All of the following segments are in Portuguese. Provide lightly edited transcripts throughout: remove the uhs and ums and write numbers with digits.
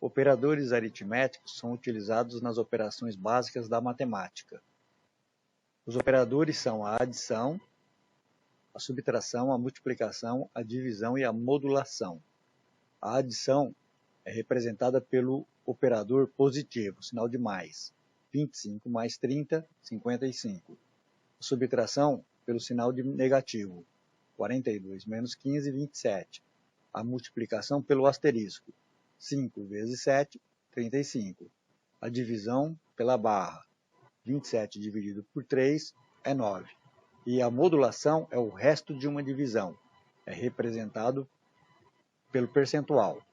Operadores aritméticos são utilizados nas operações básicas da matemática. Os operadores são a adição, a subtração, a multiplicação, a divisão e a modulação. A adição é representada pelo operador positivo, sinal de mais. 25 mais 30, 55. A subtração pelo sinal de negativo. 42 menos 15, 27. A multiplicação pelo asterisco. 5 vezes 7, 35. A divisão pela barra. 27 dividido por 3 é 9. E a modulação é o resto de uma divisão. É representado pelo percentual.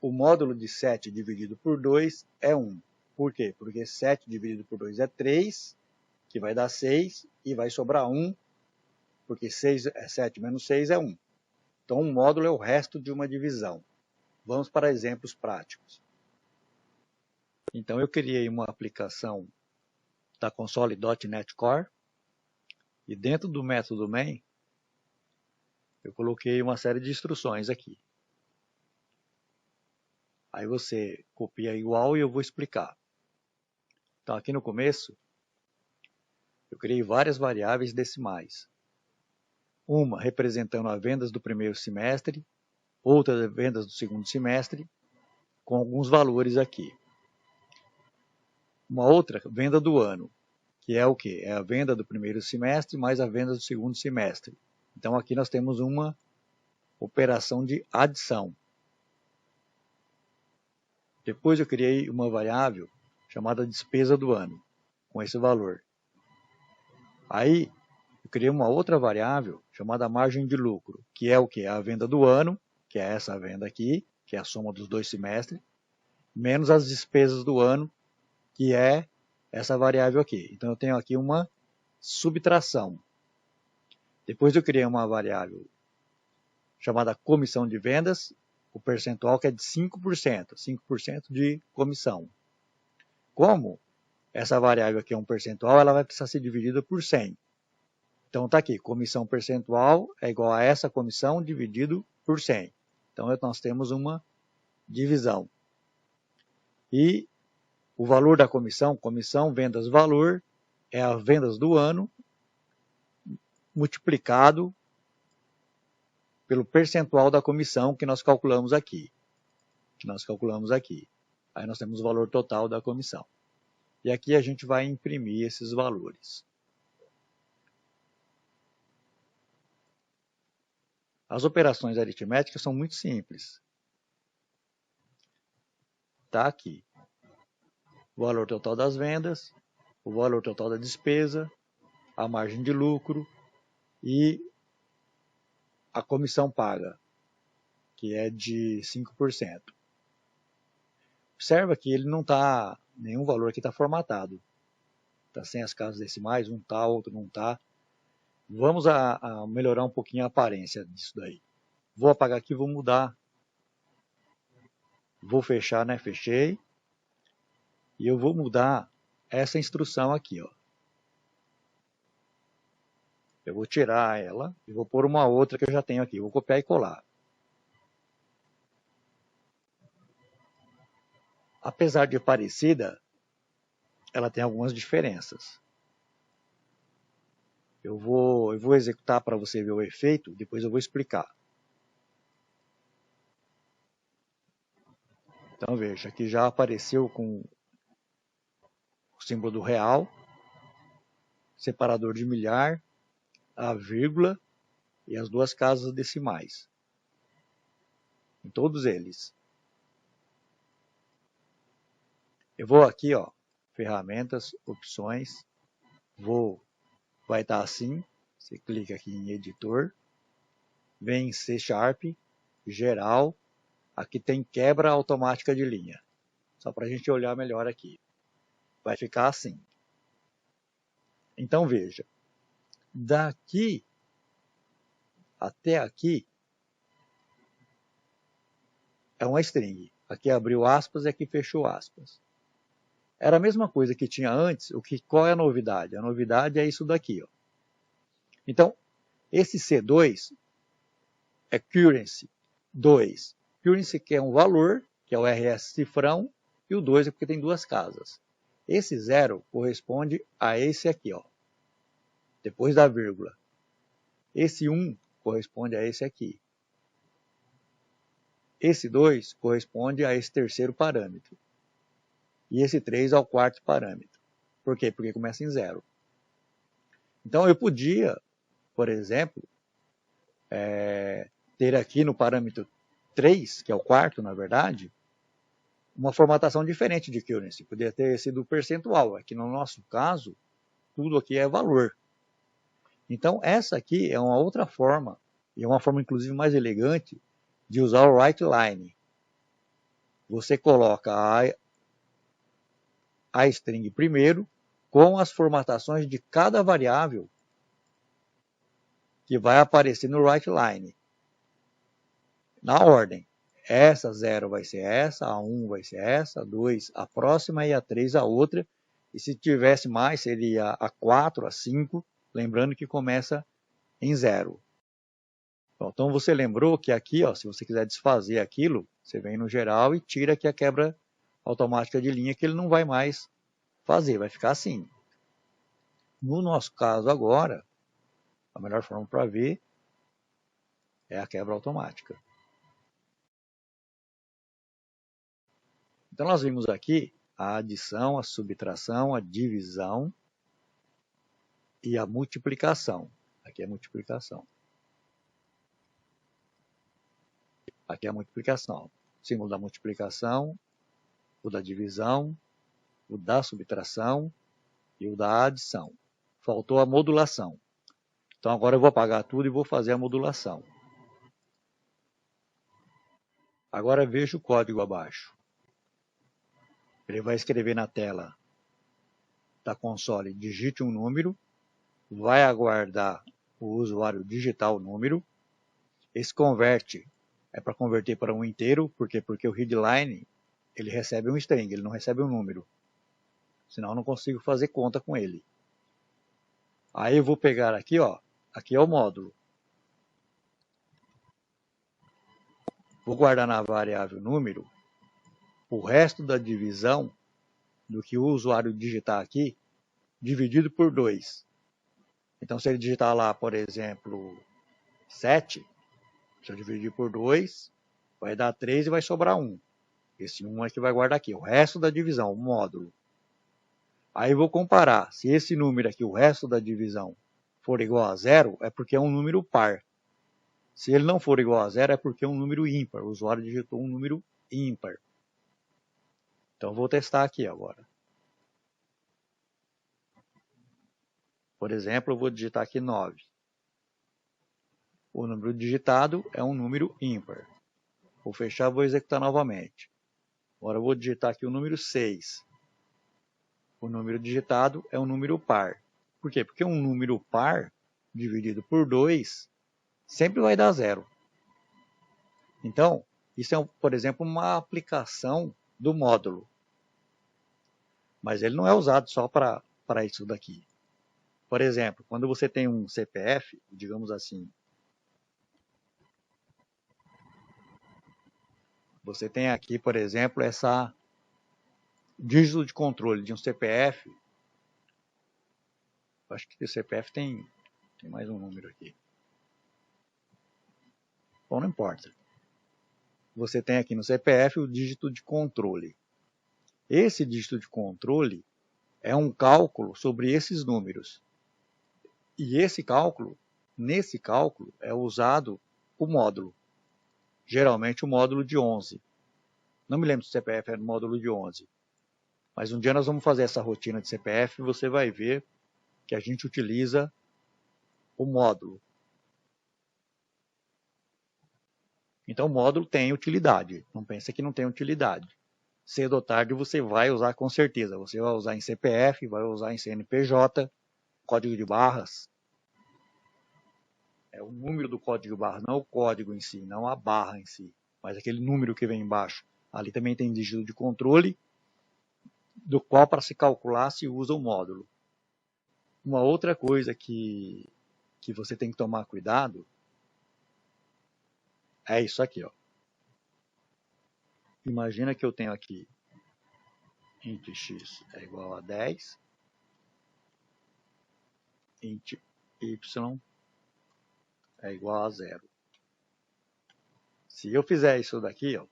O módulo de 7 dividido por 2 é 1. Por quê? Porque 7 dividido por 2 é 3, que vai dar 6, e vai sobrar 1, porque 7 menos 6 é 1. Então, o módulo é o resto de uma divisão. Vamos para exemplos práticos. Então, eu criei uma aplicação da console.NET Core, e dentro do método main, eu coloquei uma série de instruções aqui. Aí você copia igual e eu vou explicar. Então, aqui no começo, eu criei várias variáveis decimais. Uma representando as vendas do primeiro semestre, outra vendas do segundo semestre, com alguns valores aqui. Uma outra, venda do ano, que é o quê? É a venda do primeiro semestre mais a venda do segundo semestre. Então, aqui nós temos uma operação de adição. Depois eu criei uma variável chamada despesa do ano, com esse valor. Aí, eu criei uma outra variável chamada margem de lucro, que é o quê? A venda do ano, que é essa venda aqui, que é a soma dos 2 semestres, menos as despesas do ano, que é essa variável aqui. Então, eu tenho aqui uma subtração. Depois eu criei uma variável chamada comissão de vendas, o percentual que é de 5%, 5% de comissão. Como essa variável aqui é um percentual, ela vai precisar ser dividida por 100. Então está aqui, comissão percentual é igual a essa comissão dividido por 100. Então nós temos uma divisão. E o valor da comissão, vendas valor, é as vendas do ano multiplicado pelo percentual da comissão que nós calculamos aqui. Aí nós temos o valor total da comissão. E aqui a gente vai imprimir esses valores. As operações aritméticas são muito simples. Está aqui o valor total das vendas, o valor total da despesa, a margem de lucro e a comissão paga, que é de 5%. Observa que ele não está, nenhum valor aqui está formatado. Está sem as casas decimais, um está, outro não está. Vamos a melhorar um pouquinho a aparência disso daí. Vou apagar aqui, vou mudar. Vou fechar, né? Fechei. E eu vou mudar essa instrução aqui, ó. Eu vou tirar ela e vou pôr uma outra que eu já tenho aqui. Vou copiar e colar. Apesar de parecida, ela tem algumas diferenças. Eu vou executar para você ver o efeito, depois eu vou explicar. Então veja, aqui já apareceu com o símbolo do real, separador de milhar, a vírgula e as duas casas decimais. Em todos eles. Eu vou aqui, ó, ferramentas, opções, vai estar assim, você clica aqui em editor, vem em C#, geral, aqui tem quebra automática de linha, só para a gente olhar melhor aqui, vai ficar assim. Então veja, daqui até aqui é uma string, aqui abriu aspas e aqui fechou aspas. Era a mesma coisa que tinha antes, qual é a novidade? A novidade é isso daqui, ó. Então, esse C2 é currency 2, Currency quer um valor, que é o RS cifrão, e o 2 é porque tem duas casas. Esse 0 corresponde a esse aqui, ó, depois da vírgula. Esse 1 corresponde a esse aqui. Esse 2 corresponde a esse terceiro parâmetro. E esse 3 ao quarto parâmetro. Por quê? Porque começa em 0. Então eu podia, por exemplo, ter aqui no parâmetro 3, que é o quarto, na verdade, uma formatação diferente de currency. Poderia ter sido percentual. Aqui no nosso caso, tudo aqui é valor. Então essa aqui é uma outra forma, e é uma forma inclusive mais elegante, de usar o write line. Você coloca a string primeiro, com as formatações de cada variável que vai aparecer no write line. Na ordem. Essa 0 vai ser essa, a 1 vai ser essa, a 2 a próxima e a 3 a outra. E se tivesse mais, seria a 4, a 5, lembrando que começa em 0. Então você lembrou que aqui, ó, se você quiser desfazer aquilo, você vem no geral e tira aqui a quebra automática de linha, que ele não vai mais fazer, vai ficar assim. No nosso caso agora, a melhor forma para ver é a quebra automática. Então nós vimos aqui a adição, a subtração, a divisão e a multiplicação. Aqui é a multiplicação. Aqui é a multiplicação. O símbolo da multiplicação, o da divisão, o da subtração e o da adição. Faltou a modulação. Então agora eu vou apagar tudo e vou fazer a modulação. Agora veja o código abaixo. Ele vai escrever na tela da console, digite um número, vai aguardar o usuário digitar o número. Esse converte é para converter para um inteiro, porque o readline ele recebe um string, ele não recebe um número. Senão eu não consigo fazer conta com ele. Aí eu vou pegar aqui, ó, aqui é o módulo. Vou guardar na variável número o resto da divisão do que o usuário digitar aqui, dividido por 2. Então, se ele digitar lá, por exemplo, 7, se eu dividir por 2, vai dar 3 e vai sobrar 1. Esse 1 é que vai guardar aqui, o resto da divisão, o módulo. Aí eu vou comparar, se esse número aqui, o resto da divisão, for igual a 0, é porque é um número par. Se ele não for igual a 0, é porque é um número ímpar. O usuário digitou um número ímpar. Então, vou testar aqui agora. Por exemplo, eu vou digitar aqui 9. O número digitado é um número ímpar. Vou fechar, vou executar novamente. Agora eu vou digitar aqui o número 6. O número digitado é um número par. Por quê? Porque um número par dividido por 2 sempre vai dar 0. Então, isso é, por exemplo, uma aplicação do módulo. Mas ele não é usado só para isso daqui. Por exemplo, quando você tem um CPF, digamos assim, você tem aqui, por exemplo, essa dígito de controle de um CPF. Acho que o CPF tem mais um número aqui. Bom, não importa. Você tem aqui no CPF o dígito de controle. Esse dígito de controle é um cálculo sobre esses números. E nesse cálculo, é usado o módulo. Geralmente o módulo de 11. Não me lembro se o CPF é no módulo de 11. Mas um dia nós vamos fazer essa rotina de CPF e você vai ver que a gente utiliza o módulo. Então o módulo tem utilidade. Não pensa que não tem utilidade. Cedo ou tarde você vai usar com certeza. Você vai usar em CPF, vai usar em CNPJ, código de barras. É o número do código de barras, não o código em si, não a barra em si. Mas aquele número que vem embaixo. Ali também tem dígito de controle, do qual para se calcular se usa o módulo. Uma outra coisa que você tem que tomar cuidado é isso aqui, ó. imagina que eu tenho aqui int x é igual a 10, int y é igual a 0. Se eu fizer isso daqui, ó,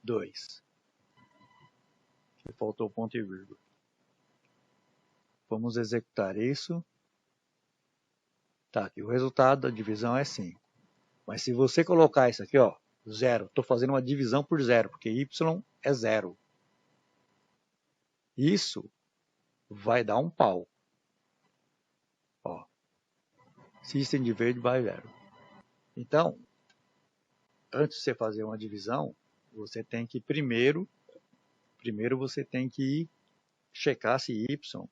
dois, que faltou ponto e vírgula. Vamos executar isso. Tá, aqui o resultado da divisão é 5. Mas se você colocar isso aqui, ó, 0, estou fazendo uma divisão por 0, porque y é 0. Isso vai dar um pau. Ó, system divided by 0. Então, antes de você fazer uma divisão, você tem que primeiro você tem que checar se y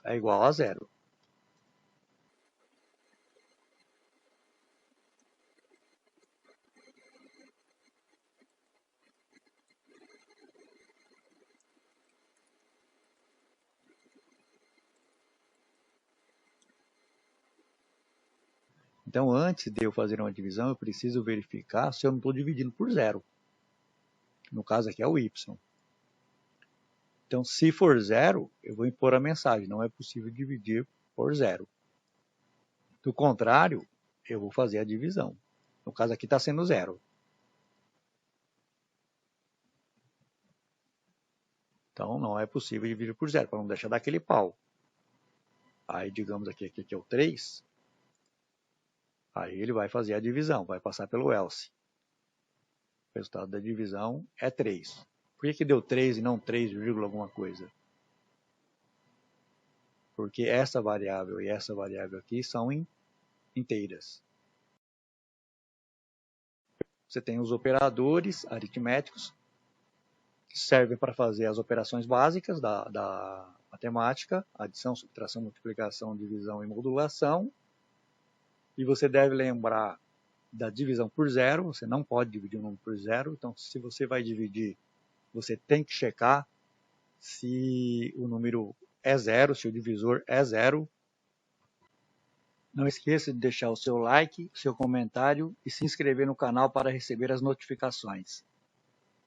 é igual a 0. Então, antes de eu fazer uma divisão, eu preciso verificar se eu não estou dividindo por 0. No caso aqui é o y. Então, se for 0, eu vou impor a mensagem. Não é possível dividir por 0. Do contrário, eu vou fazer a divisão. No caso aqui está sendo 0. Então, não é possível dividir por 0, para não deixar dar aquele pau. Aí, digamos aqui que é o 3. Aí ele vai fazer a divisão, vai passar pelo else. O resultado da divisão é 3. Por que deu 3 e não 3, alguma coisa? Porque essa variável e essa variável aqui são inteiras. Você tem os operadores aritméticos, que servem para fazer as operações básicas da matemática, adição, subtração, multiplicação, divisão e modulação. E você deve lembrar da divisão por 0, você não pode dividir um número por 0, então se você vai dividir, você tem que checar se o número é 0, se o divisor é 0. Não esqueça de deixar o seu like, seu comentário e se inscrever no canal para receber as notificações.